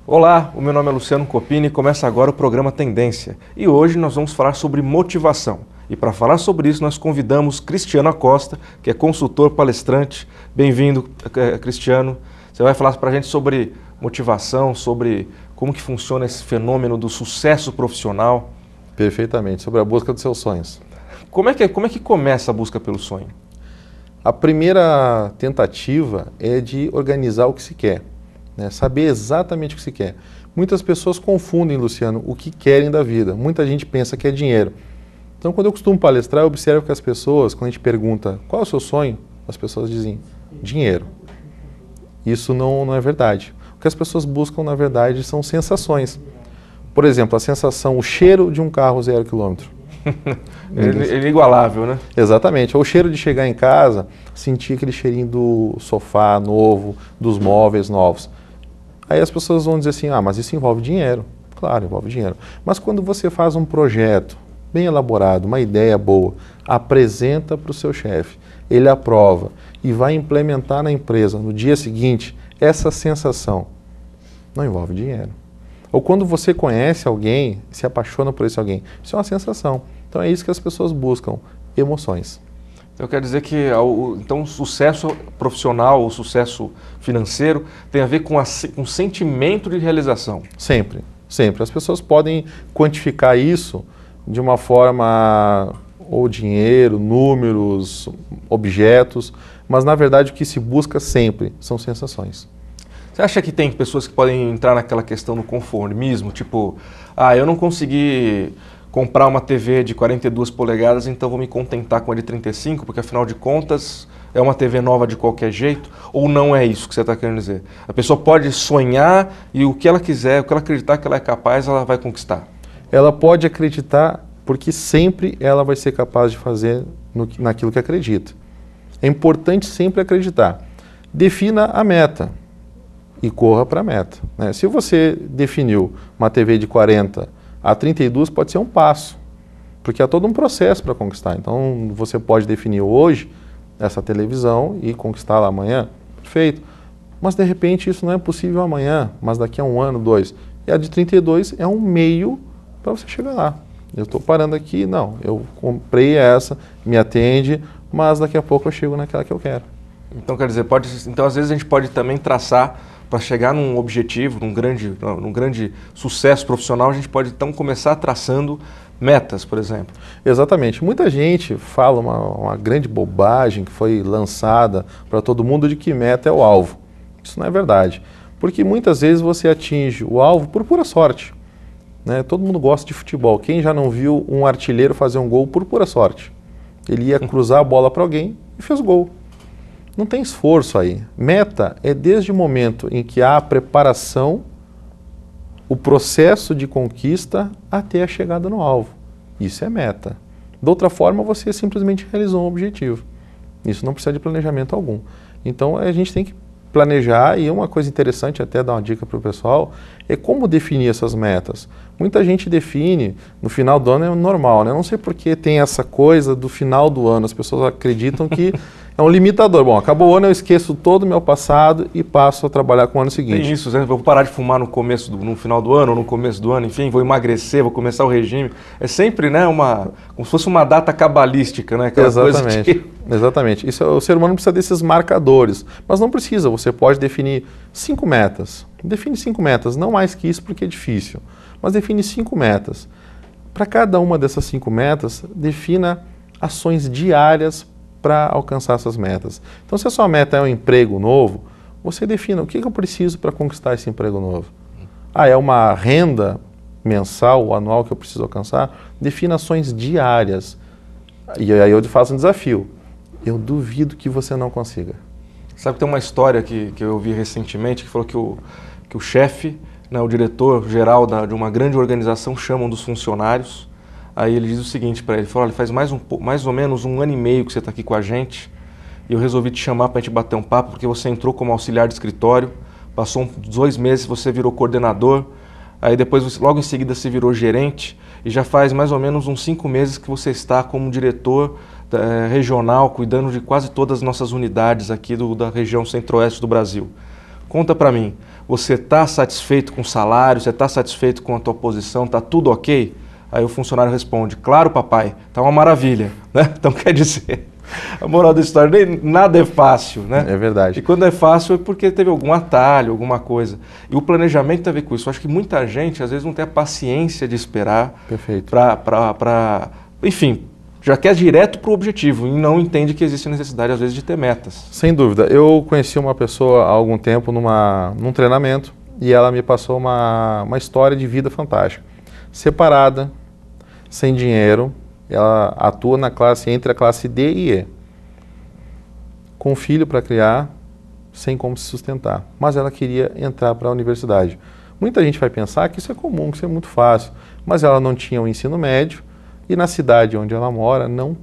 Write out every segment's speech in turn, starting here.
Olá, o meu nome é Luciano Copini e começa agora o programa Tendência. E hoje nós vamos falar sobre motivação. E para falar sobre isso nós convidamos Cristiano Acosta, que é consultor palestrante. Bem-vindo, Cristiano. Você vai falar para a gente sobre motivação, sobre como que funciona esse fenômeno do sucesso profissional. Perfeitamente, sobre a busca dos seus sonhos. Como é que começa a busca pelo sonho? A primeira tentativa é de organizar o que se quer, né? Saber exatamente o que se quer. Muitas pessoas confundem, Luciano, o que querem da vida. Muita gente pensa que é dinheiro. Então, quando eu costumo palestrar, eu observo que as pessoas, quando a gente pergunta qual é o seu sonho, as pessoas dizem dinheiro. Isso não é verdade. O que as pessoas buscam, na verdade, são sensações. Por exemplo, a sensação, o cheiro de um carro 0 km. Ele é inigualável, né? Exatamente. Ou o cheiro de chegar em casa, sentir aquele cheirinho do sofá novo, dos móveis novos. Aí as pessoas vão dizer assim, mas isso envolve dinheiro. Claro, envolve dinheiro. Mas quando você faz um projeto bem elaborado, uma ideia boa, apresenta para o seu chefe, ele aprova e vai implementar na empresa no dia seguinte, essa sensação não envolve dinheiro. Ou quando você conhece alguém, se apaixona por esse alguém, isso é uma sensação. Então é isso que as pessoas buscam, emoções. Eu quero dizer que então, o sucesso profissional, o sucesso financeiro tem a ver com um sentimento de realização. Sempre, sempre. As pessoas podem quantificar isso de uma forma, ou dinheiro, números, objetos, mas na verdade o que se busca sempre são sensações. Você acha que tem pessoas que podem entrar naquela questão do conformismo, tipo, eu não consegui comprar uma TV de 42 polegadas, então vou me contentar com a de 35, porque afinal de contas é uma TV nova de qualquer jeito? Ou não é isso que você está querendo dizer? A pessoa pode sonhar e o que ela quiser, o que ela acreditar que ela é capaz, ela vai conquistar. Ela pode acreditar porque sempre ela vai ser capaz de fazer naquilo que acredita. É importante sempre acreditar. Defina a meta e corra para a meta, né? Se você definiu uma TV de 40 a 32, pode ser um passo, porque há todo um processo para conquistar. Então, você pode definir hoje essa televisão e conquistá-la amanhã, perfeito. Mas, de repente, isso não é possível amanhã, mas daqui a um ano, 2. E a de 32 é um meio para você chegar lá. Eu estou parando aqui, não, eu comprei essa, me atende, mas daqui a pouco eu chego naquela que eu quero. Então, quer dizer, então às vezes a gente pode também traçar para chegar num objetivo, num grande sucesso profissional, a gente pode então começar traçando metas, por exemplo. Exatamente. Muita gente fala uma grande bobagem que foi lançada para todo mundo de que meta é o alvo. Isso não é verdade. Porque muitas vezes você atinge o alvo por pura sorte, né? Todo mundo gosta de futebol. Quem já não viu um artilheiro fazer um gol por pura sorte? Ele ia cruzar a bola para alguém e fez o gol. Não tem esforço aí. Meta é desde o momento em que há a preparação, o processo de conquista até a chegada no alvo. Isso é meta. De outra forma, você simplesmente realizou um objetivo. Isso não precisa de planejamento algum. Então, a gente tem que planejar, e uma coisa interessante, até dar uma dica para o pessoal, é como definir essas metas. Muita gente define, no final do ano é normal, né? Não sei por que tem essa coisa do final do ano, as pessoas acreditam que é um limitador. Bom, acabou o ano, eu esqueço todo o meu passado e passo a trabalhar com o ano seguinte. Tem isso, né? Vou parar de fumar no final do ano, ou no começo do ano, enfim, vou emagrecer, vou começar o regime. É sempre, né, como se fosse uma data cabalística, né? Aquela Exatamente, coisa exatamente. O ser humano precisa desses marcadores, mas não precisa, você pode definir 5 metas. Define 5 metas, não mais que isso porque é difícil, mas define 5 metas. Para cada uma dessas 5 metas, defina ações diárias para alcançar essas metas. Então, se a sua meta é um emprego novo, você defina o que eu preciso para conquistar esse emprego novo. É uma renda mensal ou anual que eu preciso alcançar? Defina ações diárias. E aí eu faço um desafio. Eu duvido que você não consiga. Sabe que tem uma história que eu vi recentemente que falou que o chefe, né, o diretor-geral de uma grande organização chama um dos funcionários. Aí ele diz o seguinte para ele, olha, faz mais ou menos 1 ano e meio que você está aqui com a gente e eu resolvi te chamar para a gente bater um papo porque você entrou como auxiliar de escritório, passou uns 2 meses, você virou coordenador, aí depois logo em seguida você virou gerente e já faz mais ou menos uns 5 meses que você está como diretor regional, cuidando de quase todas as nossas unidades aqui da região centro-oeste do Brasil. conta para mim, você está satisfeito com o salário, você está satisfeito com a tua posição, está tudo ok? Aí o funcionário responde, claro papai, está uma maravilha, né? Então quer dizer, a moral da história, nada é fácil, né? É verdade. E quando é fácil é porque teve algum atalho, alguma coisa. E o planejamento tem a ver com isso. Eu acho que muita gente às vezes não tem a paciência de esperar para, enfim, já quer direto para o objetivo e não entende que existe necessidade, às vezes, de ter metas. Sem dúvida. Eu conheci uma pessoa há algum tempo num treinamento e ela me passou uma história de vida fantástica. Separada, sem dinheiro, ela atua entre a classe D e E. Com um filho para criar, sem como se sustentar. Mas ela queria entrar para a universidade. Muita gente vai pensar que isso é comum, que isso é muito fácil. Mas ela não tinha o ensino médio. E na cidade onde ela mora não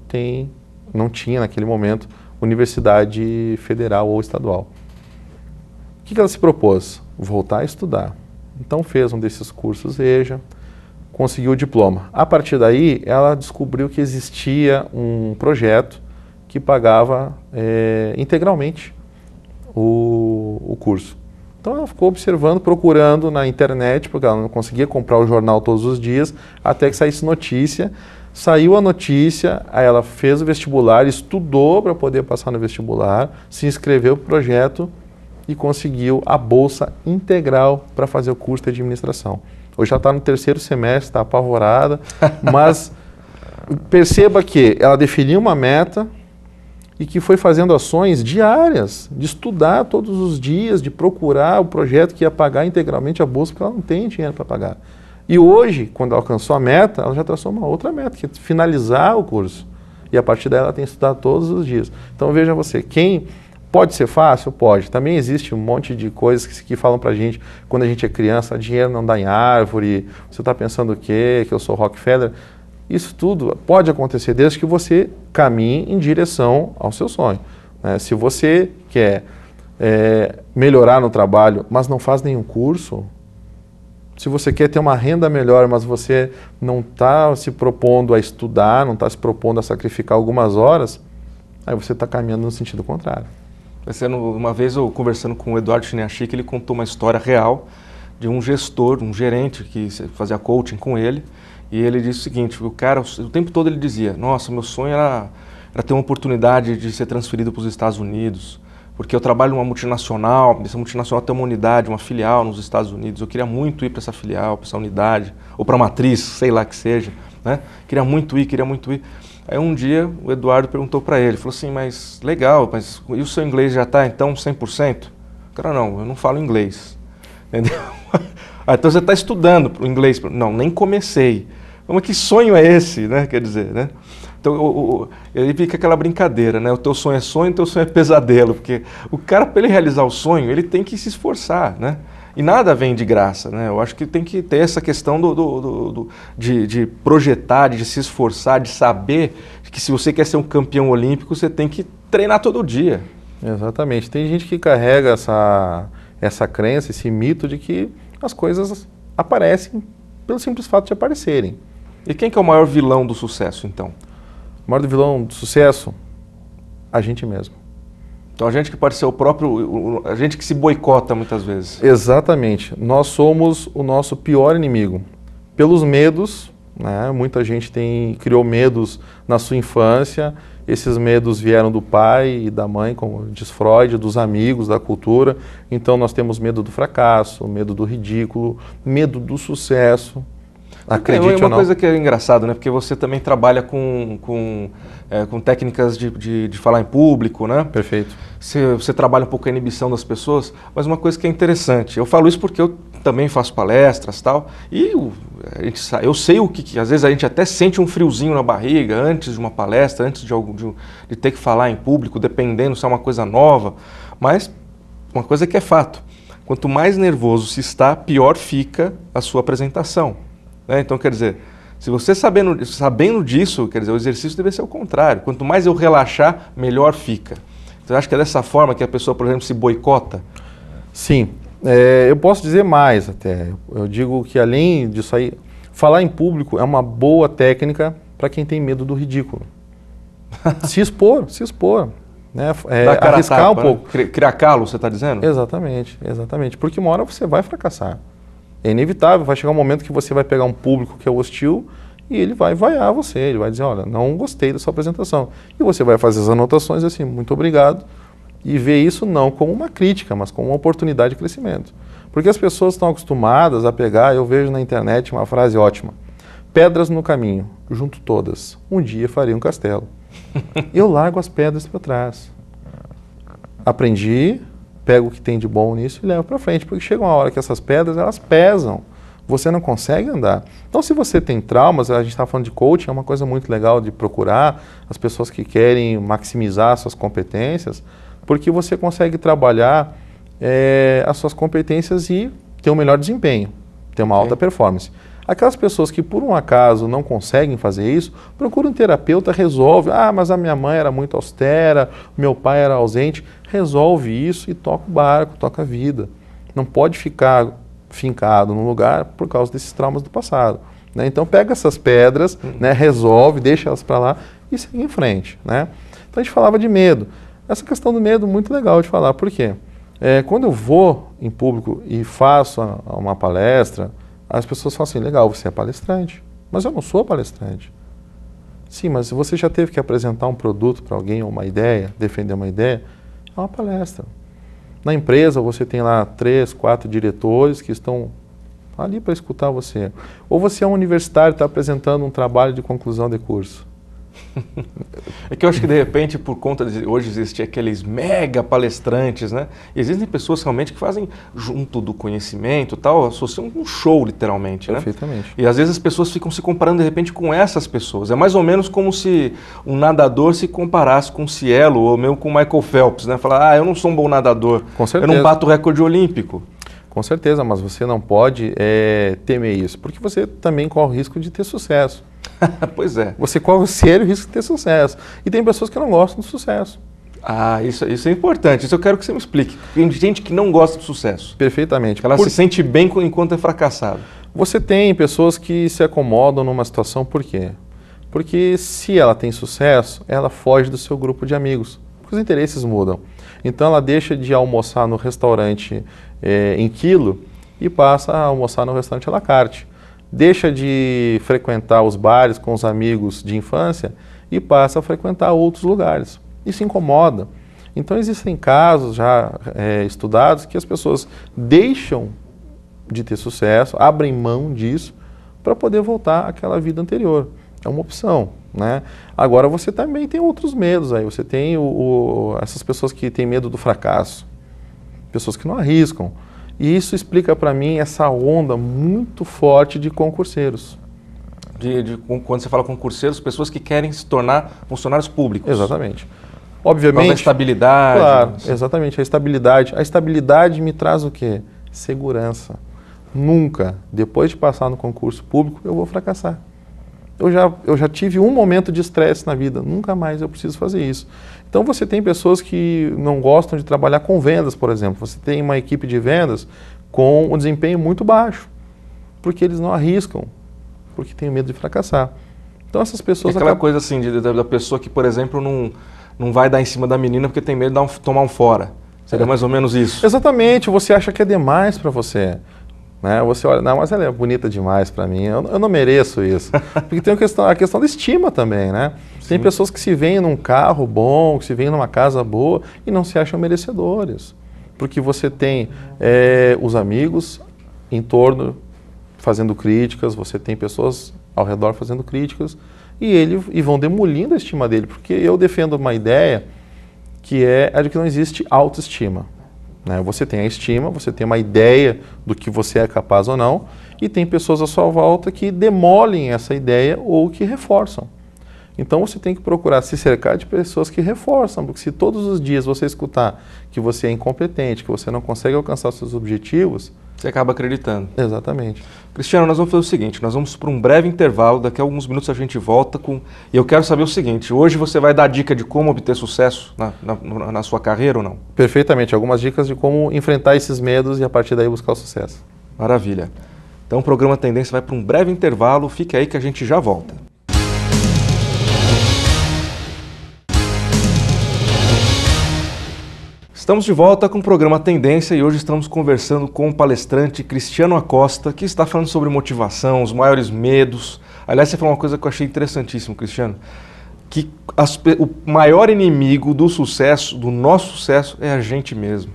tinha naquele momento universidade federal ou estadual. O que ela se propôs? Voltar a estudar. Então fez um desses cursos EJA, conseguiu o diploma. A partir daí ela descobriu que existia um projeto que pagava integralmente o curso. Então ela ficou observando, procurando na internet, porque ela não conseguia comprar o jornal todos os dias, até que saísse notícia. Saiu a notícia, aí ela fez o vestibular, estudou para poder passar no vestibular, se inscreveu no projeto e conseguiu a bolsa integral para fazer o curso de administração. Hoje ela está no 3º semestre, está apavorada, mas perceba que ela definiu uma meta e que foi fazendo ações diárias, de estudar todos os dias, de procurar o projeto que ia pagar integralmente a bolsa, porque ela não tem dinheiro para pagar. E hoje, quando ela alcançou a meta, ela já traçou uma outra meta, que é finalizar o curso. E a partir dela ela tem que estudar todos os dias. Então veja você, pode ser fácil? Pode. Também existe um monte de coisas que falam pra gente, quando a gente é criança, dinheiro não dá em árvore, você está pensando o quê? Que eu sou Rockefeller? Isso tudo pode acontecer desde que você caminhe em direção ao seu sonho. Né? Se você quer melhorar no trabalho, mas não faz nenhum curso, se você quer ter uma renda melhor, mas você não está se propondo a estudar, não está se propondo a sacrificar algumas horas, aí você está caminhando no sentido contrário. Uma vez eu conversando com o Eduardo Chiniachik, ele contou uma história real de um gestor, um gerente que fazia coaching com ele, e ele disse o seguinte, o cara, o tempo todo ele dizia, nossa, meu sonho era ter uma oportunidade de ser transferido para os Estados Unidos, porque eu trabalho numa multinacional, essa multinacional tem uma unidade, uma filial nos Estados Unidos, eu queria muito ir para essa filial, para essa unidade, ou para a matriz, sei lá que seja, né? Queria muito ir. Aí um dia o Eduardo perguntou para ele, falou assim, mas legal, mas e o seu inglês já está então 100%? O cara, não, eu não falo inglês, entendeu? Então você está estudando o inglês? Não, nem comecei. Mas que sonho é esse, né? Quer dizer, né? Então, aí fica aquela brincadeira, né? O teu sonho é sonho, o teu sonho é pesadelo, porque o cara, para ele realizar o sonho, ele tem que se esforçar, né? E nada vem de graça, né? Eu acho que tem que ter essa questão de projetar, de se esforçar, de saber que se você quer ser um campeão olímpico, você tem que treinar todo dia. Exatamente. Tem gente que carrega essa crença, esse mito de que as coisas aparecem pelo simples fato de aparecerem. E quem que é o maior vilão do sucesso, então? O maior vilão do sucesso? A gente mesmo. Então a gente que pode ser a gente que se boicota muitas vezes. Exatamente. Nós somos o nosso pior inimigo. Pelos medos, né? Muita gente criou medos na sua infância, esses medos vieram do pai e da mãe, como diz Freud, dos amigos, da cultura. Então nós temos medo do fracasso, medo do ridículo, medo do sucesso. Acredite ou não. Uma coisa que é engraçado, né? Porque você também trabalha com técnicas de falar em público, né? Perfeito. Você trabalha um pouco a inibição das pessoas, mas uma coisa que é interessante, eu falo isso porque eu também faço palestras e tal, e eu sei o que às vezes a gente até sente um friozinho na barriga antes de uma palestra, antes de ter que falar em público, dependendo se é uma coisa nova, mas uma coisa que é fato, quanto mais nervoso se está, pior fica a sua apresentação. Então, quer dizer, se você sabendo disso, quer dizer, o exercício deve ser o contrário. Quanto mais eu relaxar, melhor fica. Você acha que é dessa forma que a pessoa, por exemplo, se boicota? Sim. Eu posso dizer mais até. Eu digo que além disso aí, falar em público é uma boa técnica para quem tem medo do ridículo. Se expor. né? Arriscar um pouco. Criar calo, você está dizendo? Exatamente, exatamente. Porque uma hora você vai fracassar. É inevitável, vai chegar um momento que você vai pegar um público que é hostil e ele vai vaiar você, ele vai dizer, olha, não gostei da sua apresentação. E você vai fazer as anotações assim, muito obrigado, e ver isso não como uma crítica, mas como uma oportunidade de crescimento. Porque as pessoas estão acostumadas a pegar, eu vejo na internet uma frase ótima, pedras no caminho, junto todas, um dia farei um castelo. Eu largo as pedras para trás. Aprendi, pego o que tem de bom nisso e levo para frente, porque chega uma hora que essas pedras, elas pesam. Você não consegue andar. Então, se você tem traumas, a gente está falando de coaching, é uma coisa muito legal de procurar as pessoas que querem maximizar suas competências, porque você consegue trabalhar as suas competências e ter um melhor desempenho, ter uma alta performance. Aquelas pessoas que, por um acaso, não conseguem fazer isso, procura um terapeuta, resolve. Ah, mas a minha mãe era muito austera, meu pai era ausente. Resolve isso e toca o barco, toca a vida. Não pode ficar fincado num lugar por causa desses traumas do passado, né? Então, pega essas pedras, né, resolve, deixa elas para lá e segue em frente, né? Então, a gente falava de medo. Essa questão do medo, muito legal de falar. Por quê? Quando eu vou em público e faço uma palestra, as pessoas falam assim, legal, você é palestrante, mas eu não sou palestrante. Sim, mas você já teve que apresentar um produto para alguém ou uma ideia, defender uma ideia, é uma palestra. Na empresa você tem lá 3, 4 diretores que estão ali para escutar você. Ou você é um universitário e está apresentando um trabalho de conclusão de curso. É que eu acho que de repente, por conta de hoje existir aqueles mega palestrantes, né? E existem pessoas realmente que fazem junto do conhecimento, tal, associam um show literalmente, né? Perfeitamente. E às vezes as pessoas ficam se comparando de repente com essas pessoas. É mais ou menos como se um nadador se comparasse com o Cielo ou mesmo com o Michael Phelps, né? Falar, eu não sou um bom nadador, Com certeza. Eu não bato o recorde olímpico. Com certeza, mas você não pode temer isso, porque você também corre o risco de ter sucesso. Pois é. Você corre o sério risco de ter sucesso. E tem pessoas que não gostam do sucesso. Ah, isso é importante. Isso eu quero que você me explique. Tem gente que não gosta do sucesso. Perfeitamente. Ela se sente bem enquanto é fracassado. Você tem pessoas que se acomodam numa situação, por quê? Porque se ela tem sucesso, ela foge do seu grupo de amigos. Porque os interesses mudam. Então ela deixa de almoçar no restaurante em quilo e passa a almoçar no restaurante à la carte. Deixa de frequentar os bares com os amigos de infância e passa a frequentar outros lugares. Isso incomoda. Então existem casos já estudados que as pessoas deixam de ter sucesso, abrem mão disso para poder voltar àquela vida anterior. É uma opção, né? Agora você também tem outros medos aí. Você tem essas pessoas que têm medo do fracasso, pessoas que não arriscam. E isso explica para mim essa onda muito forte de concurseiros. Quando você fala concurseiros, pessoas que querem se tornar funcionários públicos. Exatamente. Obviamente. A estabilidade. Claro, exatamente, a estabilidade. A estabilidade me traz o quê? Segurança. Nunca, depois de passar no concurso público, eu vou fracassar. Eu já tive um momento de estresse na vida, nunca mais eu preciso fazer isso. Então você tem pessoas que não gostam de trabalhar com vendas, por exemplo. Você tem uma equipe de vendas com um desempenho muito baixo, porque eles não arriscam, porque têm medo de fracassar. Então essas pessoas... Aquela coisa assim, da pessoa que, por exemplo, não vai dar em cima da menina porque tem medo de tomar um fora. Seria mais ou menos isso. Exatamente, você acha que é demais para você. Né? Você olha, não, mas ela é bonita demais para mim, eu não mereço isso. Porque tem a questão da estima também, né? Sim. Tem pessoas que se veem num carro bom, que se veem numa casa boa e não se acham merecedores. Porque você tem os amigos em torno fazendo críticas, você tem pessoas ao redor fazendo críticas e vão demolindo a estima dele. Porque eu defendo uma ideia que é a de que não existe autoestima. Né? Você tem a estima, você tem uma ideia do que você é capaz ou não, e tem pessoas à sua volta que demolem essa ideia ou que reforçam. Então você tem que procurar se cercar de pessoas que reforçam, porque se todos os dias você escutar que você é incompetente, que você não consegue alcançar os seus objetivos... Você acaba acreditando. Exatamente. Cristiano, nós vamos fazer o seguinte, nós vamos para um breve intervalo, daqui a alguns minutos a gente volta com... E eu quero saber o seguinte, hoje você vai dar dica de como obter sucesso na sua carreira ou não? Perfeitamente, algumas dicas de como enfrentar esses medos e a partir daí buscar o sucesso. Maravilha. Então o programa Tendência vai para um breve intervalo, fique aí que a gente já volta. Estamos de volta com o programa Tendência e hoje estamos conversando com o palestrante Cristiano Acosta, que está falando sobre motivação, os maiores medos. Aliás, você falou uma coisa que eu achei interessantíssimo, Cristiano, que o maior inimigo do sucesso, do nosso sucesso, é a gente mesmo.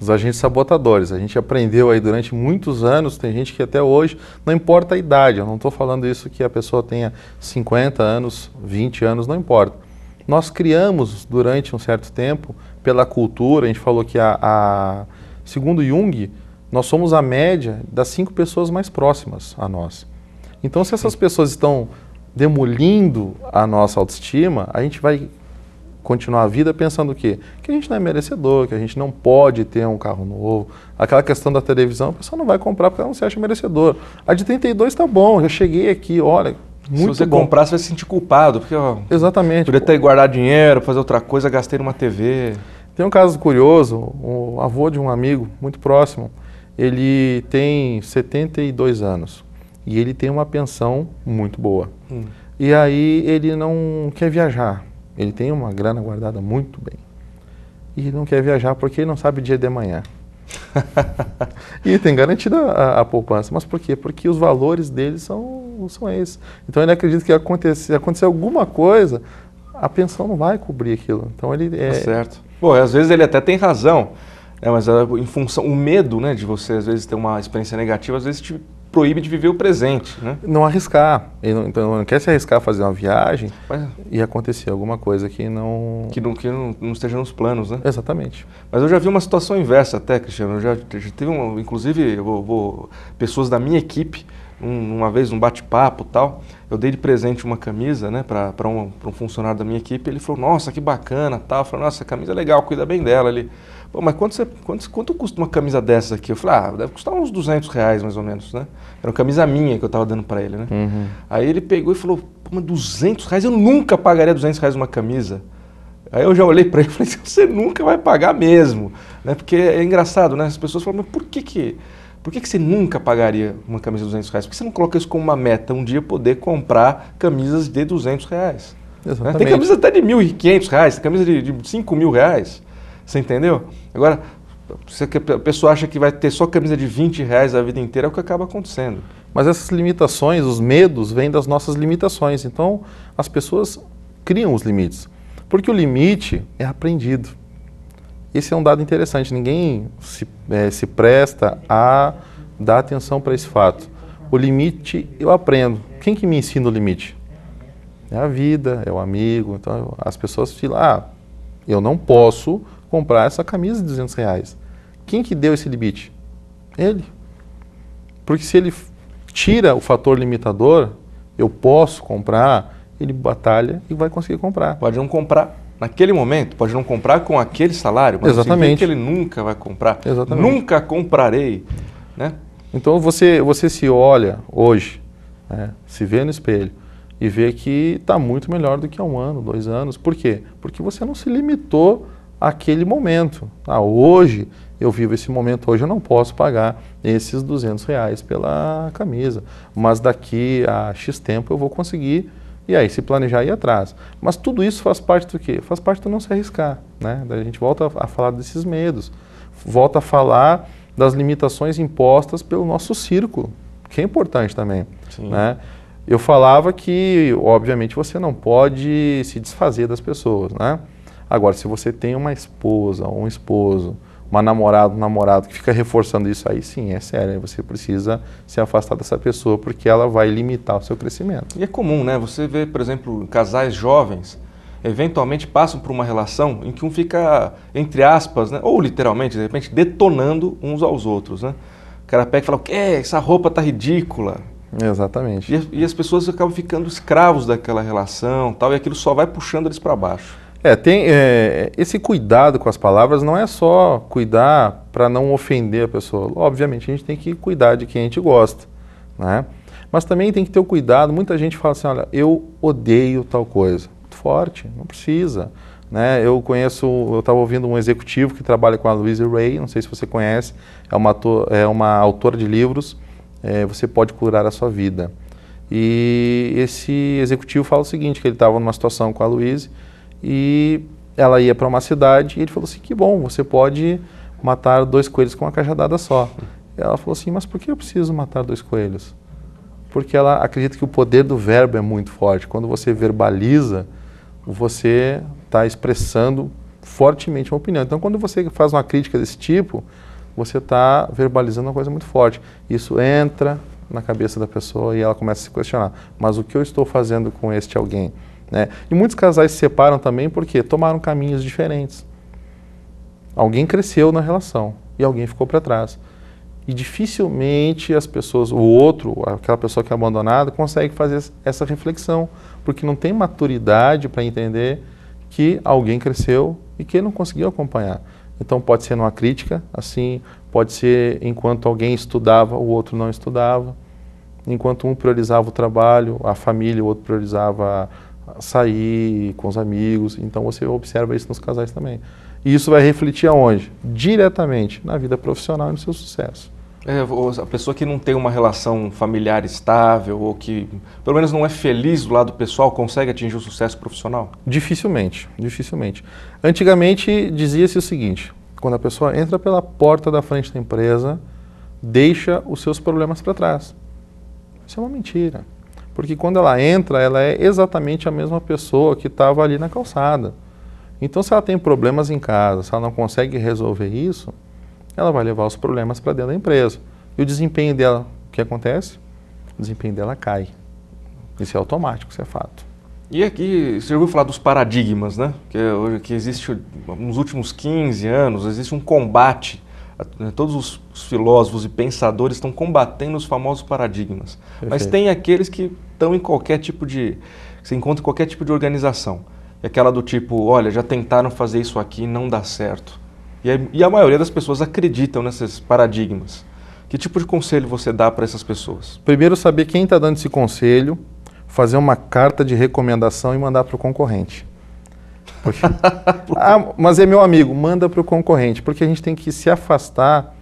Os agentes sabotadores. A gente aprendeu aí durante muitos anos, tem gente que até hoje, não importa a idade, eu não estou falando isso que a pessoa tenha 50 anos, 20 anos, não importa. Nós criamos durante um certo tempo, pela cultura, a gente falou que segundo Jung, nós somos a média das 5 pessoas mais próximas a nós. Então, se essas pessoas estão demolindo a nossa autoestima, a gente vai continuar a vida pensando o quê? Que a gente não é merecedor, que a gente não pode ter um carro novo. Aquela questão da televisão, a pessoa não vai comprar porque ela não se acha merecedor. A de 32 está bom, já cheguei aqui, olha, muito bom. Se você comprar, você vai se sentir culpado, porque exatamente. Podia ter guardado dinheiro, fazer outra coisa, gastei numa TV. Tem um caso curioso, o avô de um amigo muito próximo, ele tem 72 anos e ele tem uma pensão muito boa. E aí ele não quer viajar. Ele tem uma grana guardada muito bem. E ele não quer viajar porque ele não sabe o dia de amanhã. E tem garantida a poupança. Mas por quê? Porque os valores dele são esses. Então ele acredita que se acontecer alguma coisa, a pensão não vai cobrir aquilo. Então ele Tá certo. Pô, às vezes ele até tem razão, né, mas em função, o medo, né, de você às vezes ter uma experiência negativa, às vezes te proíbe de viver o presente, né? Não arriscar. Então não quer se arriscar a fazer uma viagem e acontecer alguma coisa que não esteja nos planos, né? Exatamente. Mas eu já vi uma situação inversa até, Cristiano. Eu já teve inclusive, pessoas da minha equipe, uma vez num bate-papo e tal, eu dei de presente uma camisa, né, para um funcionário da minha equipe. Ele falou, nossa, que bacana, tal. Eu falei, nossa, essa camisa é legal, cuida bem dela. Ele, pô, mas quanto custa uma camisa dessa aqui? Eu falei, deve custar uns R$200 mais ou menos, né? Era uma camisa minha que eu estava dando para ele, né? Aí ele pegou e falou, pô, mas R$200? Eu nunca pagaria R$200 uma camisa. Aí eu já olhei para ele e falei, você nunca vai pagar mesmo, né? Porque é engraçado, né? As pessoas falam, mas por que você nunca pagaria uma camisa de R$200? Por que você não coloca isso como uma meta, um dia poder comprar camisas de R$200? Exatamente. Né? Tem camisa até de R$1.500, tem camisa de R$5.000, você entendeu? Agora, se a pessoa acha que vai ter só camisa de R$20 a vida inteira, é o que acaba acontecendo. Mas essas limitações, os medos, vêm das nossas limitações. Então, as pessoas criam os limites. Porque o limite é aprendido. Esse é um dado interessante, ninguém se presta a dar atenção para esse fato. O limite eu aprendo. Quem que me ensina o limite? É a vida, é o amigo. Então as pessoas falam, eu não posso comprar essa camisa de R$200. Quem que deu esse limite? Ele. Porque se ele tira o fator limitador, eu posso comprar, ele batalha e vai conseguir comprar. Pode não comprar naquele momento, pode não comprar com aquele salário, mas exatamente. Que ele nunca vai comprar. Exatamente. Nunca comprarei, né? Então você se olha hoje, né, se vê no espelho e vê que está muito melhor do que há 1 ano, 2 anos. Por quê? Porque você não se limitou àquele momento. Hoje eu vivo esse momento, hoje eu não posso pagar esses R$200 pela camisa, mas daqui a X tempo eu vou conseguir. E aí, se planejar e ir atrás. Mas tudo isso faz parte do quê? Faz parte do não se arriscar, né? Daí a gente volta a falar desses medos, volta a falar das limitações impostas pelo nosso círculo, que é importante também, né? Eu falava que, obviamente, você não pode se desfazer das pessoas, né? Agora, se você tem uma esposa, um esposo, uma namorada, um namorado que fica reforçando isso, aí sim, é sério, você precisa se afastar dessa pessoa porque ela vai limitar o seu crescimento. E é comum, né? Você vê, por exemplo, casais jovens, eventualmente passam por uma relação em que um fica, entre aspas, né? Ou literalmente, de repente, detonando uns aos outros, né? O cara pega e fala, o quê? Essa roupa tá ridícula. Exatamente. E as pessoas acabam ficando escravos daquela relação, tal, e aquilo só vai puxando eles para baixo. Esse cuidado com as palavras não é só cuidar para não ofender a pessoa. Obviamente, a gente tem que cuidar de quem a gente gosta, né? Mas também tem que ter o cuidado. Muita gente fala assim, olha, eu odeio tal coisa. Muito forte, não precisa, né? Eu estava ouvindo um executivo que trabalha com a Louise Hay, não sei se você conhece, é uma autora de livros, Você Pode Curar a Sua Vida. E esse executivo fala o seguinte, que ele estava numa situação com a Louise, e ela ia para uma cidade e ele falou assim, que bom, você pode matar 2 coelhos com uma cajadada só. Ela falou assim, mas por que eu preciso matar 2 coelhos? Porque ela acredita que o poder do verbo é muito forte. Quando você verbaliza, você está expressando fortemente uma opinião. Então, quando você faz uma crítica desse tipo, você está verbalizando uma coisa muito forte. Isso entra na cabeça da pessoa e ela começa a se questionar. Mas o que eu estou fazendo com este alguém? Né? E muitos casais se separam também porque tomaram caminhos diferentes. Alguém cresceu na relação e alguém ficou para trás. E dificilmente as pessoas, o outro, aquela pessoa que é abandonada, consegue fazer essa reflexão, porque não tem maturidade para entender que alguém cresceu e que ele não conseguiu acompanhar. Então pode ser numa crítica, assim, pode ser enquanto alguém estudava, o outro não estudava, enquanto um priorizava o trabalho, a família, o outro priorizava sair com os amigos. Então você observa isso nos casais também. E isso vai refletir aonde? Diretamente na vida profissional e no seu sucesso. A pessoa que não tem uma relação familiar estável ou que pelo menos não é feliz do lado pessoal consegue atingir o sucesso profissional? Dificilmente, dificilmente. Antigamente dizia-se o seguinte, quando a pessoa entra pela porta da frente da empresa, deixa os seus problemas para trás. Isso é uma mentira. Porque quando ela entra, ela é exatamente a mesma pessoa que estava ali na calçada. Então se ela tem problemas em casa, se ela não consegue resolver isso, ela vai levar os problemas para dentro da empresa. E o desempenho dela, o que acontece? O desempenho dela cai. Isso é automático, isso é fato. E aqui, você já ouviu falar dos paradigmas, né? Que existe, nos últimos 15 anos, existe um combate. Todos os filósofos e pensadores estão combatendo os famosos paradigmas. Perfeito. Mas tem aqueles que estão em qualquer tipo de... que se encontra em qualquer tipo de organização. É aquela do tipo, olha, já tentaram fazer isso aqui e não dá certo. E a maioria das pessoas acreditam nesses paradigmas. Que tipo de conselho você dá para essas pessoas? Primeiro, saber quem está dando esse conselho, fazer uma carta de recomendação e mandar para o concorrente. Porque... mas é meu amigo, manda para o concorrente, porque a gente tem que se afastar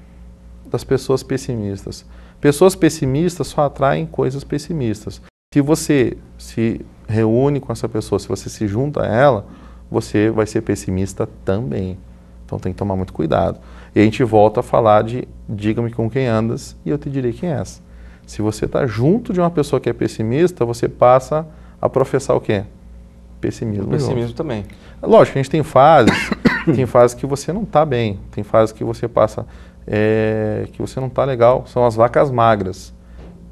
das pessoas pessimistas. Pessoas pessimistas só atraem coisas pessimistas. Se você se reúne com essa pessoa, se você se junta a ela, você vai ser pessimista também. Então tem que tomar muito cuidado. E a gente volta a falar de diga-me com quem andas e eu te direi quem és. Se você está junto de uma pessoa que é pessimista, você passa a professar o quê? Pessimismo. Pessimismo também. Lógico, a gente tem fases, tem fases que você não está bem, tem fases que você passa, que você não está legal, são as vacas magras.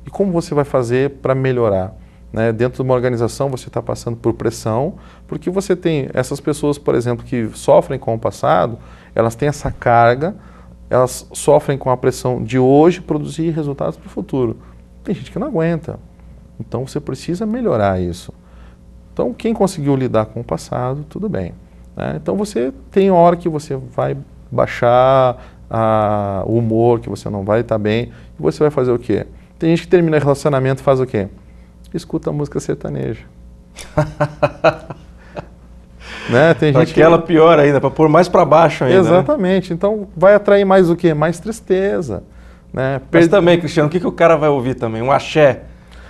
E como você vai fazer para melhorar? Né? Dentro de uma organização você está passando por pressão, porque você tem essas pessoas, por exemplo, que sofrem com o passado, elas têm essa carga, elas sofrem com a pressão de hoje produzir resultados para o futuro. Tem gente que não aguenta, então você precisa melhorar isso. Então quem conseguiu lidar com o passado, tudo bem. Né? Então você tem uma hora que você vai baixar o humor, que você não vai estar bem, e você vai fazer o quê? Tem gente que termina relacionamento e faz o quê? Escuta música sertaneja. Né? Tem gente aquela pior ainda, para pôr mais para baixo ainda. Exatamente. Né? Então vai atrair mais o quê? Mais tristeza. Né? Mas também, Cristiano, o que o cara vai ouvir também? Um axé?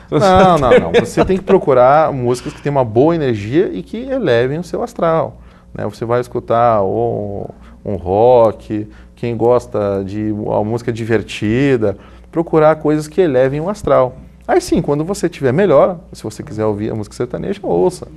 Não. Você tem que procurar músicas que tenham uma boa energia e que elevem o seu astral. Né? Você vai escutar um rock, quem gosta de uma música divertida, procurar coisas que elevem o astral. Aí sim, quando você estiver melhor, se você quiser ouvir a música sertaneja, ouça.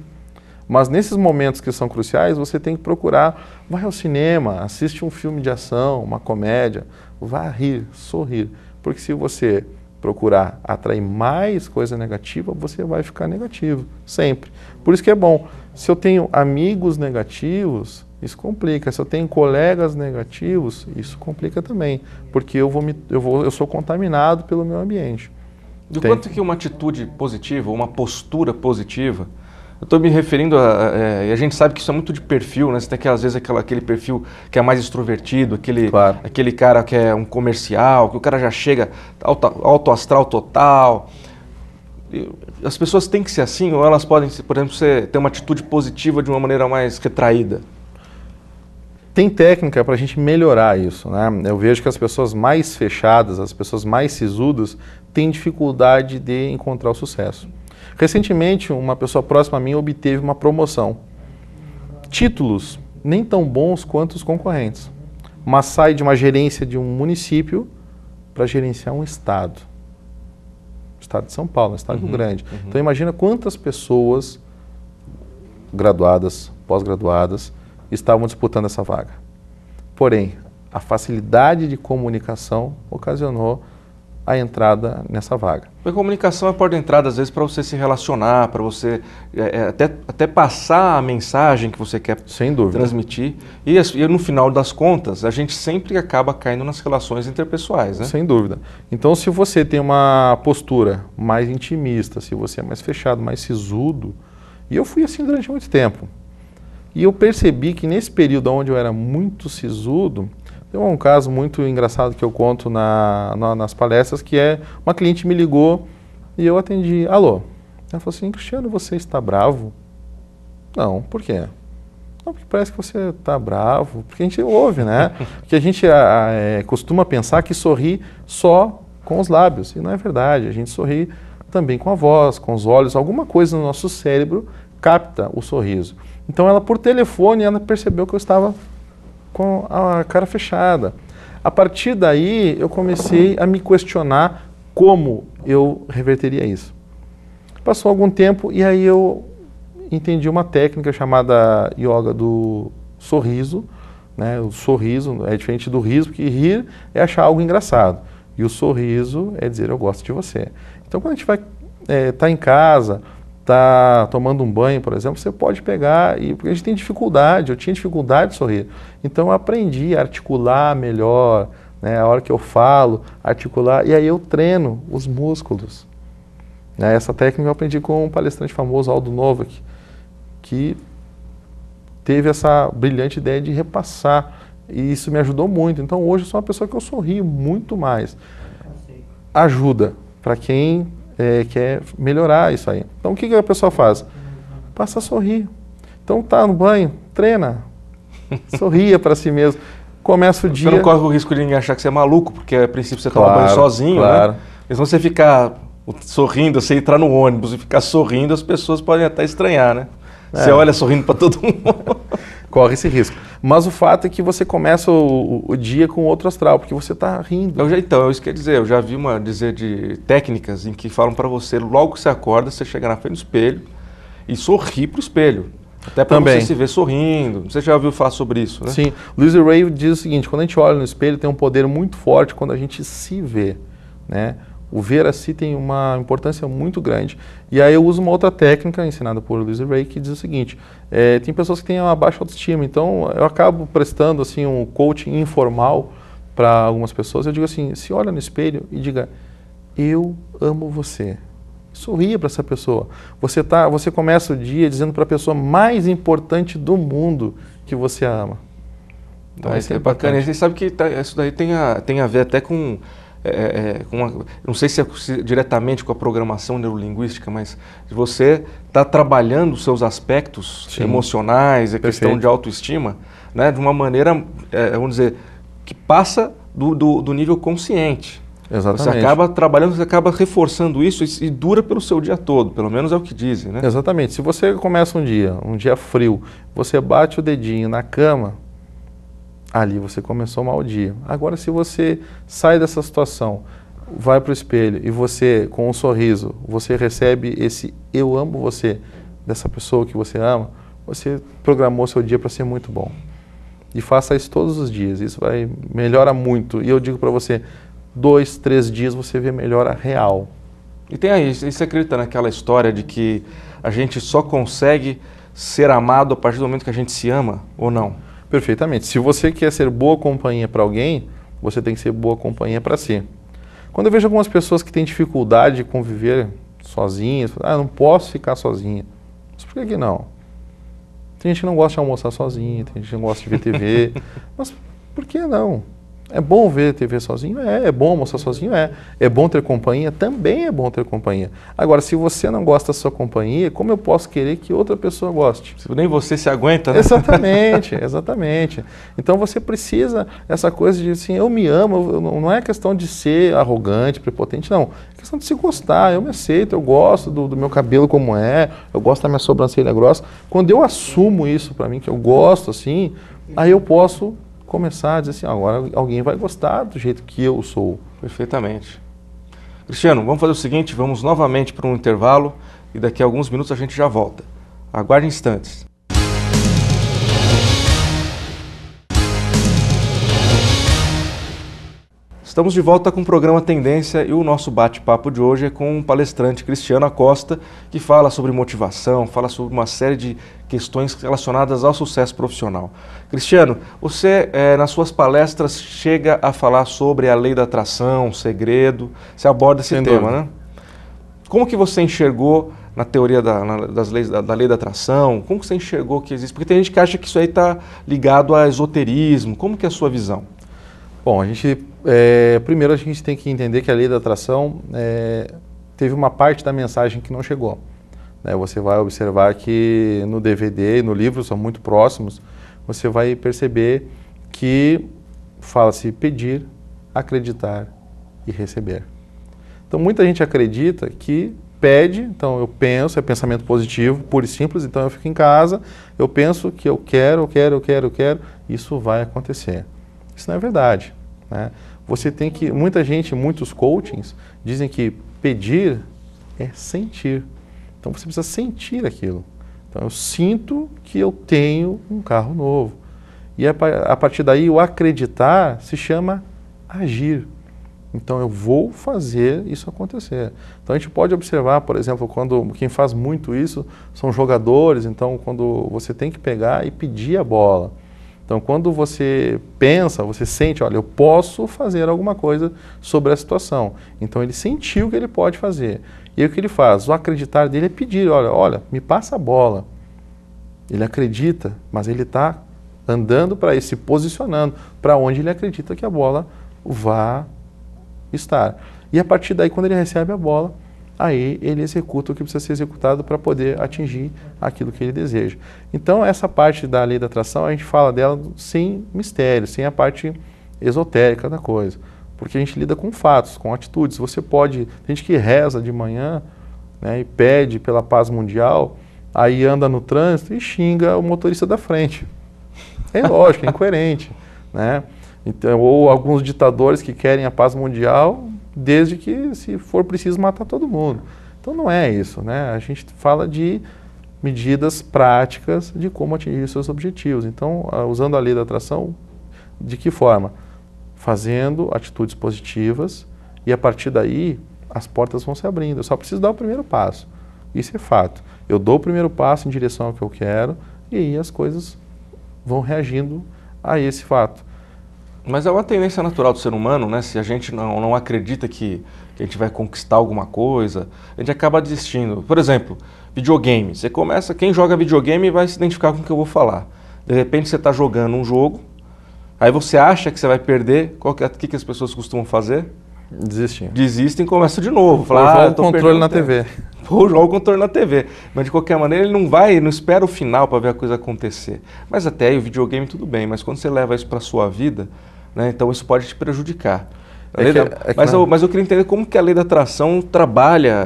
Mas nesses momentos que são cruciais, você tem que procurar, vai ao cinema, assiste um filme de ação, uma comédia, vá rir, sorrir. Porque se você procurar atrair mais coisa negativa, você vai ficar negativo, sempre. Por isso que é bom, se eu tenho amigos negativos, isso complica. Se eu tenho colegas negativos, isso complica também. Porque eu sou contaminado pelo meu ambiente. Do quanto que uma atitude positiva, uma postura positiva, eu estou me referindo e a gente sabe que isso é muito de perfil, né? Você tem às vezes aquele perfil que é mais extrovertido, aquele cara que é um comercial, que o cara já chega alto astral total. As pessoas têm que ser assim ou elas podem, por exemplo, ter uma atitude positiva de uma maneira mais retraída? Tem técnica para a gente melhorar isso, né? Eu vejo que as pessoas mais fechadas, as pessoas mais sisudas, têm dificuldade de encontrar o sucesso. Recentemente, uma pessoa próxima a mim obteve uma promoção. Títulos nem tão bons quanto os concorrentes, mas sai de uma gerência de um município para gerenciar um estado. O estado de São Paulo, um estado grande. Então imagina quantas pessoas graduadas, pós-graduadas, estavam disputando essa vaga. Porém, a facilidade de comunicação ocasionou a entrada nessa vaga. A comunicação é a porta de entrada, às vezes, para você se relacionar, para você até passar a mensagem que você quer transmitir. E no final das contas, a gente sempre acaba caindo nas relações interpessoais, né? Sem dúvida. Então, se você tem uma postura mais intimista, se você é mais fechado, mais sisudo, e eu fui assim durante muito tempo, e eu percebi que nesse período onde eu era muito sisudo, tem um caso muito engraçado que eu conto nas palestras, que é uma cliente me ligou e eu atendi. Alô? Ela falou assim, Cristiano, você está bravo? Não, por quê? Não, porque parece que você está bravo, porque a gente ouve, né? Porque a gente costuma pensar que sorri só com os lábios, e não é verdade. A gente sorri também com a voz, com os olhos, alguma coisa no nosso cérebro capta o sorriso. Então ela, por telefone, ela percebeu que eu estava com a cara fechada. A partir daí, eu comecei a me questionar como eu reverteria isso. Passou algum tempo e aí eu entendi uma técnica chamada yoga do sorriso, né? O sorriso é diferente do riso, porque rir é achar algo engraçado. E o sorriso é dizer eu gosto de você. Então, quando a gente vai tá em casa, está tomando um banho, por exemplo, você pode pegar, porque a gente tem dificuldade, eu tinha dificuldade de sorrir. Então eu aprendi a articular melhor, né, a hora que eu falo, articular, e aí eu treino os músculos. Essa técnica eu aprendi com um palestrante famoso, Aldo Novak, que teve essa brilhante ideia de repassar, e isso me ajudou muito. Então hoje eu sou uma pessoa que eu sorrio muito mais. Ajuda para quem quer melhorar isso aí. Então o que a pessoa faz? Passa a sorrir. Então tá no banho, treina, sorria para si mesmo. Começa o dia... Você não corre o risco de ninguém achar que você é maluco, porque a princípio você toma banho sozinho, né? Mas se você ficar sorrindo, você entrar no ônibus e ficar sorrindo, as pessoas podem até estranhar, né? Você olha sorrindo para todo mundo. Corre esse risco. Mas o fato é que você começa o dia com outro astral, porque você está rindo. Então, isso quer dizer, eu já vi dizer de técnicas em que falam para você, logo que você acorda, você chegar na frente do espelho e sorrir para o espelho. Até para você se ver sorrindo. Você já ouviu falar sobre isso, né? Sim. Louise Hay diz o seguinte, quando a gente olha no espelho, tem um poder muito forte quando a gente se vê, né? O ver a si tem uma importância muito grande. E aí eu uso uma outra técnica ensinada por Louise Hay que diz o seguinte, tem pessoas que têm uma baixa autoestima, então eu acabo prestando assim, um coaching informal para algumas pessoas. Eu digo assim, se olha no espelho e diga, eu amo você. Sorria para essa pessoa. Você começa o dia dizendo para a pessoa mais importante do mundo que você ama. Então, isso é bacana. E você sabe que isso daí tem a ver até com... não sei se é diretamente com a programação neurolinguística, mas você está trabalhando os seus aspectos emocionais, a questão de autoestima, né, de uma maneira, vamos dizer, que passa do nível consciente. Exatamente. Você acaba trabalhando, você acaba reforçando isso e dura pelo seu dia todo, pelo menos é o que dizem, né? Exatamente. Se você começa um dia frio, você bate o dedinho na cama, ali você começou mal o dia. Agora, se você sai dessa situação, vai para o espelho e você, com um sorriso, você recebe esse eu amo você, dessa pessoa que você ama, você programou seu dia para ser muito bom. E faça isso todos os dias, isso vai melhorar muito. E eu digo para você, 2, 3 dias você vê melhora real. E tem aí, você acredita naquela história de que a gente só consegue ser amado a partir do momento que a gente se ama ou não? Perfeitamente. Se você quer ser boa companhia para alguém, você tem que ser boa companhia para si. Quando eu vejo algumas pessoas que têm dificuldade de conviver sozinhas, eu não posso ficar sozinha. Mas por que não? Tem gente que não gosta de almoçar sozinha, tem gente que não gosta de ver TV. Mas por que não? É bom ver TV sozinho? É bom almoçar sozinho? É bom ter companhia? Também é bom ter companhia. Agora, se você não gosta da sua companhia, como eu posso querer que outra pessoa goste? Nem você se aguenta, né? Exatamente, exatamente. Então você precisa, essa coisa de assim, eu me amo, não é questão de ser arrogante, prepotente, não. É questão de se gostar, eu me aceito, eu gosto do meu cabelo como é, eu gosto da minha sobrancelha grossa. Quando eu assumo isso para mim, que eu gosto assim, aí eu posso começar a dizer assim, agora alguém vai gostar do jeito que eu sou. Perfeitamente. Cristiano, vamos fazer o seguinte, vamos novamente para um intervalo e daqui a alguns minutos a gente já volta. Aguarde instantes. Estamos de volta com o programa Tendência e o nosso bate-papo de hoje é com um palestrante, Cristiano Acosta, que fala sobre motivação, fala sobre uma série de questões relacionadas ao sucesso profissional. Cristiano, você nas suas palestras chega a falar sobre a lei da atração, segredo, você aborda esse tema, né? Como que você enxergou na teoria das leis, da lei da atração? Como que você enxergou que existe? Porque tem gente que acha que isso aí está ligado a esoterismo. Como que é a sua visão? Bom, primeiro a gente tem que entender que a lei da atração teve uma parte da mensagem que não chegou. Você vai observar que no DVD e no livro, são muito próximos, você vai perceber que fala-se pedir, acreditar e receber. Então muita gente acredita que pede, então eu penso, é pensamento positivo, puro e simples, então eu fico em casa, eu penso que eu quero, isso vai acontecer. Isso não é verdade, né? Você tem que, muitos coachings dizem que pedir é sentir. Então você precisa sentir aquilo. Então eu sinto que eu tenho um carro novo. E a partir daí o acreditar se chama agir. Então eu vou fazer isso acontecer. Então a gente pode observar, por exemplo, quem faz muito isso são jogadores, então quando você tem que pegar e pedir a bola. Então, quando você pensa, você sente, olha, eu posso fazer alguma coisa sobre a situação. Então, ele sentiu que ele pode fazer. E aí, o que ele faz? O acreditar dele é pedir, olha, me passa a bola. Ele acredita, mas ele está andando para isso, se posicionando para onde ele acredita que a bola vá estar. E a partir daí, quando ele recebe a bola, aí ele executa o que precisa ser executado para poder atingir aquilo que ele deseja. Então, essa parte da lei da atração, a gente fala dela sem mistério, sem a parte esotérica da coisa. Porque a gente lida com fatos, com atitudes. Tem gente que reza de manhã, né, e pede pela paz mundial, aí anda no trânsito e xinga o motorista da frente. É lógico, é incoerente, né? Então, ou alguns ditadores que querem a paz mundial, desde que, se for preciso, matar todo mundo. Então não é isso, né? A gente fala de medidas práticas de como atingir seus objetivos. Então, usando a lei da atração, de que forma? Fazendo atitudes positivas e a partir daí as portas vão se abrindo. Eu só preciso dar o primeiro passo. Isso é fato. Eu dou o primeiro passo em direção ao que eu quero e aí as coisas vão reagindo a esse fato. Mas é uma tendência natural do ser humano, né? Se a gente não acredita que a gente vai conquistar alguma coisa, a gente acaba desistindo. Por exemplo, videogame. Quem joga videogame vai se identificar com o que eu vou falar. De repente você está jogando um jogo, aí você acha que você vai perder, o que as pessoas costumam fazer? Desistem e começam de novo. Joga o controle na TV. Ou joga o controle na TV. Mas de qualquer maneira ele não espera o final para ver a coisa acontecer. Mas até aí o videogame tudo bem, mas quando você leva isso para a sua vida, né, então isso pode te prejudicar. Mas eu queria entender como que a lei da atração trabalha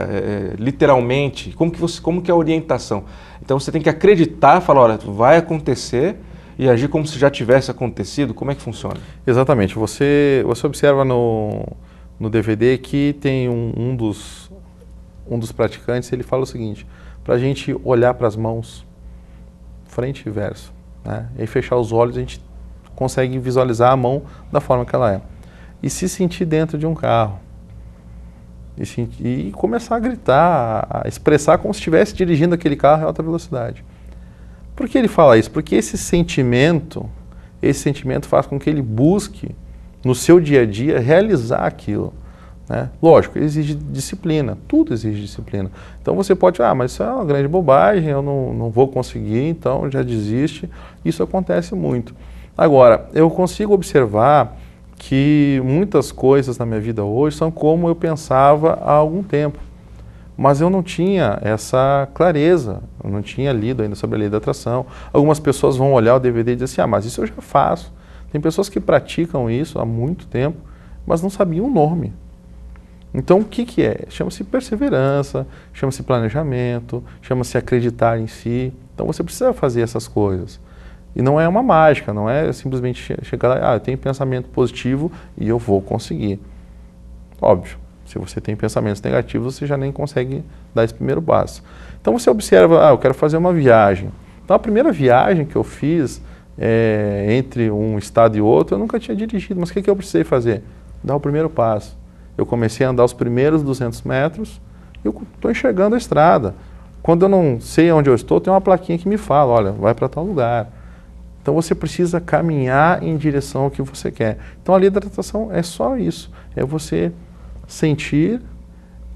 literalmente, como que é a orientação. Então você tem que acreditar, falar, olha, vai acontecer e agir como se já tivesse acontecido. Como é que funciona? Exatamente. Você observa no DVD que tem um dos praticantes, ele fala o seguinte, para a gente olhar para as mãos, frente e verso, né? E aí fechar os olhos, a gente consegue visualizar a mão da forma que ela é. E se sentir dentro de um carro. E começar a gritar, a expressar como se estivesse dirigindo aquele carro em alta velocidade. Por que ele fala isso? Porque esse sentimento faz com que ele busque, no seu dia a dia, realizar aquilo, né? Lógico, exige disciplina, tudo exige disciplina. Então você pode, mas isso é uma grande bobagem, eu não vou conseguir, então já desiste. Isso acontece muito. Agora, eu consigo observar que muitas coisas na minha vida hoje são como eu pensava há algum tempo. Mas eu não tinha essa clareza, eu não tinha lido ainda sobre a lei da atração. Algumas pessoas vão olhar o DVD e dizer assim, mas isso eu já faço. Tem pessoas que praticam isso há muito tempo, mas não sabiam o nome. Então, o que que é? Chama-se perseverança, chama-se planejamento, chama-se acreditar em si. Então, você precisa fazer essas coisas. E não é uma mágica, não é simplesmente chegar lá, eu tenho pensamento positivo e eu vou conseguir. Óbvio, se você tem pensamentos negativos, você já nem consegue dar esse primeiro passo. Então, você observa, eu quero fazer uma viagem. Então, a primeira viagem que eu fiz entre um estado e outro, eu nunca tinha dirigido, mas o que que eu precisei fazer? Dar o primeiro passo. Eu comecei a andar os primeiros 200 metros e eu estou enxergando a estrada. Quando eu não sei onde eu estou, tem uma plaquinha que me fala, olha, vai para tal lugar. Então você precisa caminhar em direção ao que você quer. Então a lei da atração é só isso. É você sentir,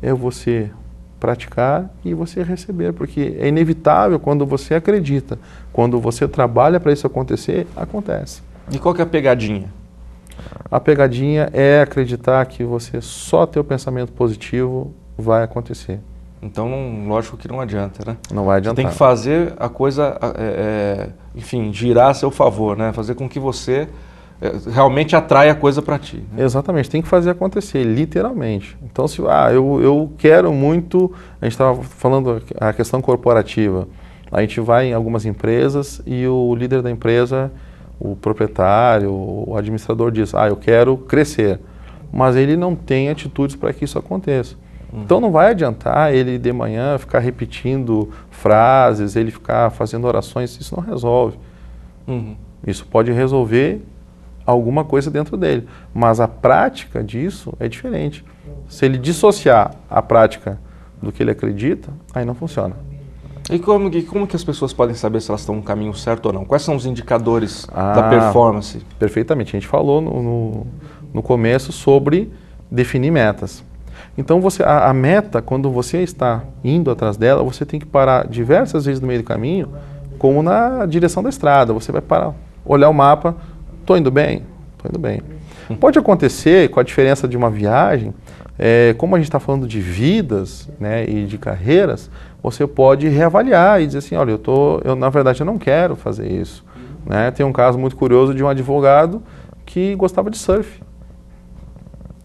é você praticar e você receber. Porque é inevitável quando você acredita. Quando você trabalha para isso acontecer, acontece. E qual que é a pegadinha? A pegadinha é acreditar que você só ter o pensamento positivo vai acontecer. Então, lógico que não adianta, né? Não vai adiantar. Você tem que fazer a coisa, enfim, girar a seu favor, né? Fazer com que você realmente atraia a coisa para ti. Né? Exatamente, tem que fazer acontecer, literalmente. Então, se eu quero muito, a gente estava falando a questão corporativa, a gente vai em algumas empresas e o líder da empresa, o proprietário, o administrador diz, eu quero crescer, mas ele não tem atitudes para que isso aconteça. Então não vai adiantar ele de manhã ficar repetindo frases, ele ficar fazendo orações, isso não resolve. Isso pode resolver alguma coisa dentro dele, mas a prática disso é diferente. Se ele dissociar a prática do que ele acredita, aí não funciona. E como que as pessoas podem saber se elas estão no caminho certo ou não? Quais são os indicadores da performance? Perfeitamente. A gente falou no começo sobre definir metas. Então, a meta, quando você está indo atrás dela, você tem que parar diversas vezes no meio do caminho, como na direção da estrada. Você vai parar, olhar o mapa, estou indo bem? Estou indo bem. Pode acontecer, com a diferença de uma viagem, como a gente está falando de vidas, né, e de carreiras, você pode reavaliar e dizer assim, olha, na verdade eu não quero fazer isso. Né? Tem um caso muito curioso de um advogado que gostava de surf.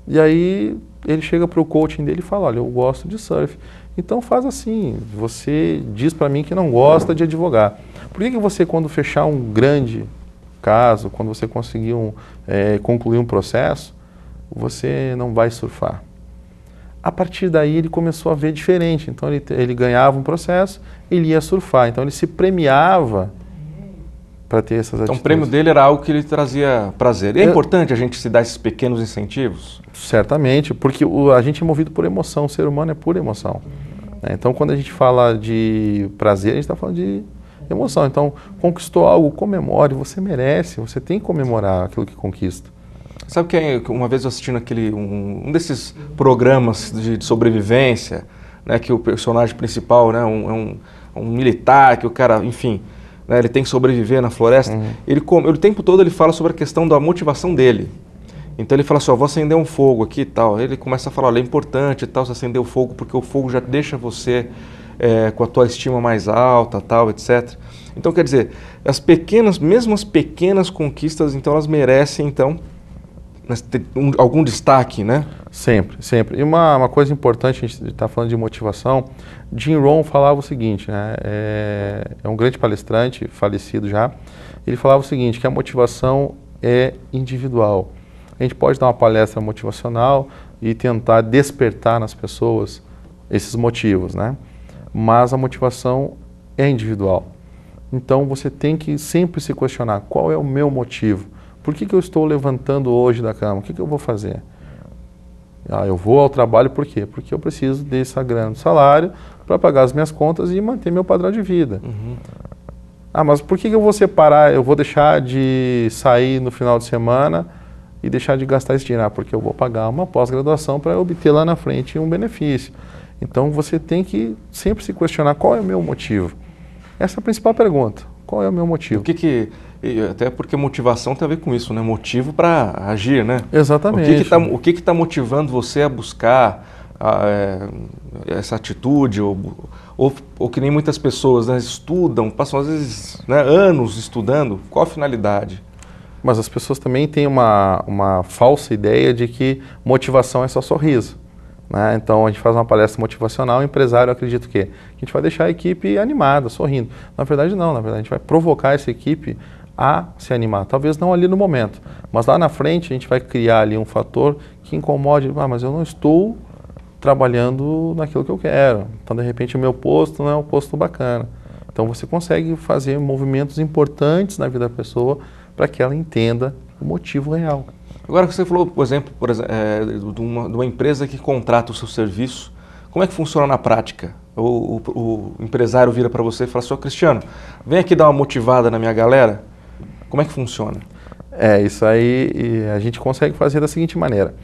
E aí ele chega para o coaching dele e fala, olha, eu gosto de surf. Então faz assim, você diz para mim que não gosta de advogar. Por que você, quando fechar um grande caso, quando você conseguir concluir um processo, você não vai surfar? A partir daí ele começou a ver diferente. Então ele ganhava um processo, ele ia surfar. Então ele se premiava para ter essas atitudes. Então o prêmio dele era algo que lhe trazia prazer. E é importante a gente se dar esses pequenos incentivos? Certamente, porque a gente é movido por emoção, o ser humano é pura emoção. Então quando a gente fala de prazer, a gente está falando de emoção. Então conquistou algo, comemore, você merece, você tem que comemorar aquilo que conquista. Sabe que uma vez eu assistindo um desses programas de sobrevivência, né, que o personagem principal, né, um militar, que o cara, enfim, né, ele tem que sobreviver na floresta, ele o tempo todo ele fala sobre a questão da motivação dele. Então ele fala assim, vou acender um fogo aqui e tal. Ele começa a falar, olha, é importante e tal, você acender o fogo, porque o fogo já deixa você com a tua estima mais alta, tal, etc. Então quer dizer, mesmo as pequenas conquistas, então elas merecem, então, algum destaque, né? Sempre, sempre. E uma coisa importante, a gente está falando de motivação, Jim Rohn falava o seguinte, né? É um grande palestrante, falecido já, ele falava o seguinte, que a motivação é individual. A gente pode dar uma palestra motivacional e tentar despertar nas pessoas esses motivos, né? Mas a motivação é individual. Então você tem que sempre se questionar, qual é o meu motivo? Por que eu estou levantando hoje da cama? O que eu vou fazer? Eu vou ao trabalho por quê? Porque eu preciso dessa grana do salário para pagar as minhas contas e manter meu padrão de vida. Mas por que eu vou separar? Eu vou deixar de sair no final de semana e deixar de gastar esse dinheiro? Porque eu vou pagar uma pós-graduação para obter lá na frente um benefício. Então você tem que sempre se questionar qual é o meu motivo. Essa é a principal pergunta. qual é o meu motivo. Até porque motivação tem a ver com isso, né? Motivo para agir, né? Exatamente. O que está motivando você a buscar essa atitude? Ou que nem muitas pessoas, né, estudam, passam às vezes, né, anos estudando. Qual a finalidade? Mas as pessoas também têm uma falsa ideia de que motivação é só sorriso, né? Então a gente faz uma palestra motivacional, o empresário acredita que a gente vai deixar a equipe animada, sorrindo. Na verdade não, na verdade a gente vai provocar essa equipe a se animar. Talvez não ali no momento, mas lá na frente a gente vai criar ali um fator que incomode, mas eu não estou trabalhando naquilo que eu quero. Então de repente o meu posto não é um posto bacana. Então você consegue fazer movimentos importantes na vida da pessoa para que ela entenda o motivo real. Agora que você falou, por exemplo, de uma empresa que contrata o seu serviço, como é que funciona na prática? O empresário vira para você e fala, Sr. Cristiano, vem aqui dar uma motivada na minha galera. Como é que funciona? Isso aí a gente consegue fazer da seguinte maneira.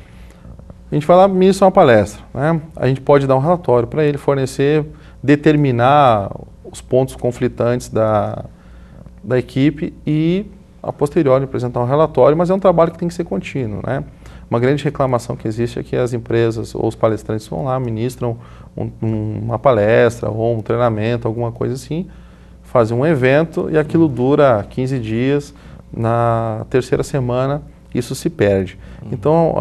A gente vai lá, ministra uma palestra, né? A gente pode dar um relatório para ele, fornecer, determinar os pontos conflitantes da equipe e, a posteriori, apresentar um relatório, mas é um trabalho que tem que ser contínuo, né? Uma grande reclamação que existe é que as empresas ou os palestrantes vão lá, ministram uma palestra ou um treinamento, alguma coisa assim, fazem um evento e aquilo dura 15 dias, na terceira semana isso se perde. Então,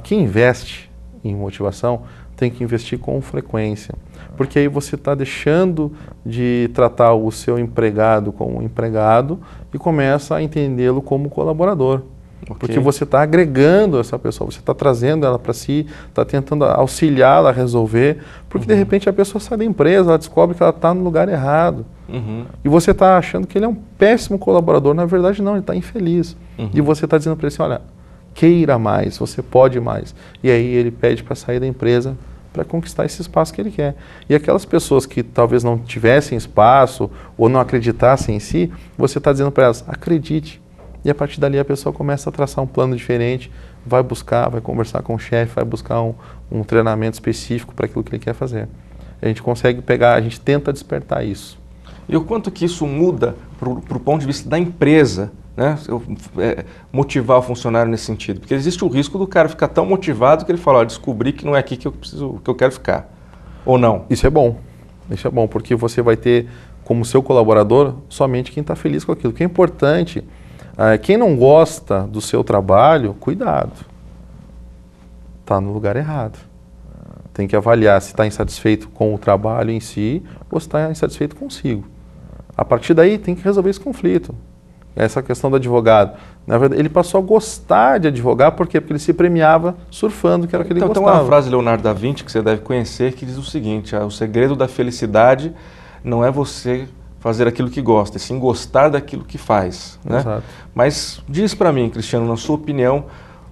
quem investe em motivação tem que investir com frequência, porque aí você está deixando de tratar o seu empregado como empregado e começa a entendê-lo como colaborador. Okay. Porque você está agregando essa pessoa, você está trazendo ela para si, está tentando auxiliá-la a resolver, porque de repente a pessoa sai da empresa, ela descobre que ela está no lugar errado. E você está achando que ele é um péssimo colaborador, na verdade não, ele está infeliz. E você está dizendo para ele assim, olha, queira mais, você pode mais. E aí ele pede para sair da empresa para conquistar esse espaço que ele quer. E aquelas pessoas que talvez não tivessem espaço ou não acreditassem em si, você está dizendo para elas, acredite. E a partir dali a pessoa começa a traçar um plano diferente, vai buscar, vai conversar com o chefe, vai buscar um treinamento específico para aquilo que ele quer fazer. A gente consegue pegar, a gente tenta despertar isso. E o quanto que isso muda para o ponto de vista da empresa, né? Motivar o funcionário nesse sentido? Porque existe o risco do cara ficar tão motivado que ele fala, descobri que não é aqui que eu quero ficar, ou não. Isso é bom, porque você vai ter como seu colaborador somente quem está feliz com aquilo. O que é importante, quem não gosta do seu trabalho, cuidado, está no lugar errado. Tem que avaliar se está insatisfeito com o trabalho em si ou se está insatisfeito consigo. A partir daí tem que resolver esse conflito. Essa questão do advogado. Na verdade, ele passou a gostar de advogar, por quê? Porque ele se premiava surfando, que era o que ele gostava. Então tem uma frase de Leonardo da Vinci que você deve conhecer, que diz o seguinte, o segredo da felicidade não é você fazer aquilo que gosta, e sim gostar daquilo que faz. Né? Exato. Mas diz para mim, Cristiano, na sua opinião,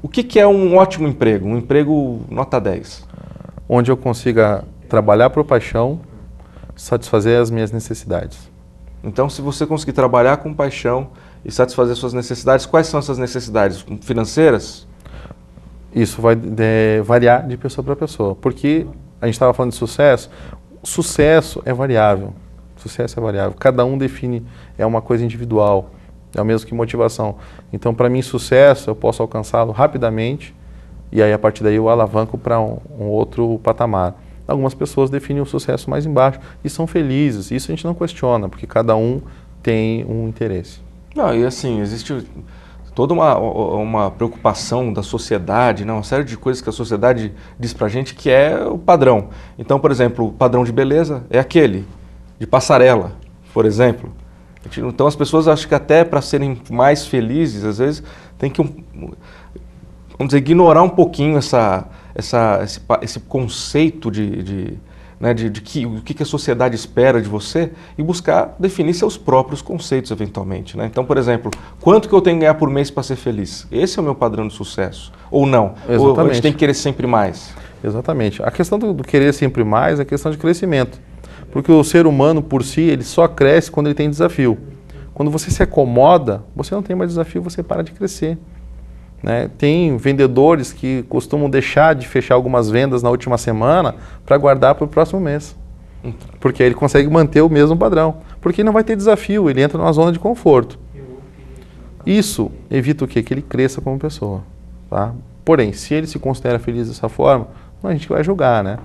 o que é um ótimo emprego? Um emprego nota 10? Onde eu consiga trabalhar por paixão, satisfazer as minhas necessidades. Então, se você conseguir trabalhar com paixão e satisfazer suas necessidades, quais são essas necessidades? Financeiras? Isso vai variar de pessoa para pessoa, porque a gente estava falando de sucesso, sucesso é variável. Sucesso é variável. Cada um define, é uma coisa individual, é o mesmo que motivação. Então, para mim, sucesso, eu posso alcançá-lo rapidamente e aí, a partir daí, eu alavanco para um outro patamar. Algumas pessoas definem o sucesso mais embaixo e são felizes. Isso a gente não questiona, porque cada um tem um interesse. Não, e assim, existe toda uma preocupação da sociedade, né? Uma série de coisas que a sociedade diz pra gente que é o padrão. Então, por exemplo, o padrão de beleza é aquele, de passarela, por exemplo. Então, as pessoas acham que até para serem mais felizes, às vezes, tem que, vamos dizer, ignorar um pouquinho esse conceito o que a sociedade espera de você e buscar definir seus próprios conceitos, eventualmente. Né? Então, por exemplo, quanto que eu tenho que ganhar por mês para ser feliz? Esse é o meu padrão de sucesso. Ou não? Exatamente. Ou a gente tem que querer sempre mais? Exatamente. A questão do querer sempre mais é a questão de crescimento. Porque o ser humano, por si, ele só cresce quando ele tem desafio. Quando você se acomoda, você não tem mais desafio, você para de crescer. Né? Tem vendedores que costumam deixar de fechar algumas vendas na última semana para guardar para o próximo mês. Porque aí ele consegue manter o mesmo padrão. Porque ele não vai ter desafio, ele entra numa zona de conforto. Isso evita o quê? Que ele cresça como pessoa. Tá? Porém, se ele se considera feliz dessa forma, a gente vai julgar, né?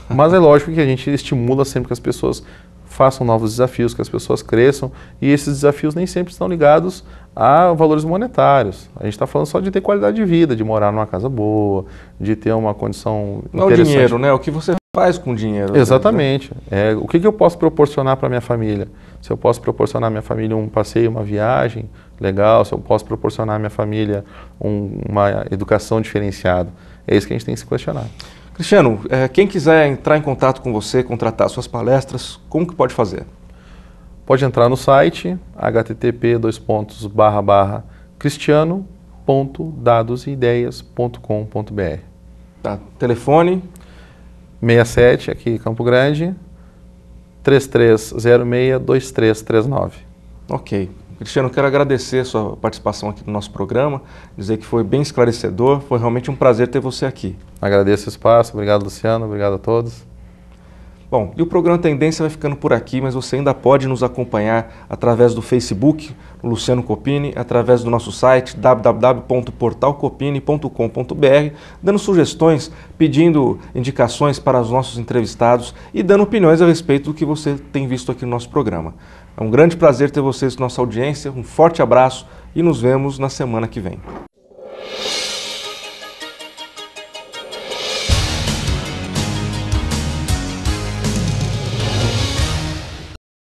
Mas é lógico que a gente estimula sempre que as pessoas façam novos desafios, que as pessoas cresçam, e esses desafios nem sempre estão ligados a valores monetários. A gente está falando só de ter qualidade de vida, de morar numa casa boa, de ter uma condição interessante. Não o dinheiro, né? O que você faz com o dinheiro. Exatamente. Né? O que eu posso proporcionar para minha família? Se eu posso proporcionar à minha família um passeio, uma viagem legal, se eu posso proporcionar à minha família uma educação diferenciada. É isso que a gente tem que se questionar. Cristiano, quem quiser entrar em contato com você, contratar suas palestras, como que pode fazer? Pode entrar no site http://cristiano.dadosideias.com.br. Tá. Telefone? 67, aqui em Campo Grande, 3306-2339. Ok. Cristiano, quero agradecer a sua participação aqui no nosso programa, dizer que foi bem esclarecedor, foi realmente um prazer ter você aqui. Agradeço o espaço, obrigado Luciano, obrigado a todos. Bom, e o programa Tendência vai ficando por aqui, mas você ainda pode nos acompanhar através do Facebook, Luciano Copini, através do nosso site www.portalcopini.com.br, dando sugestões, pedindo indicações para os nossos entrevistados e dando opiniões a respeito do que você tem visto aqui no nosso programa. É um grande prazer ter vocês na nossa audiência, um forte abraço e nos vemos na semana que vem.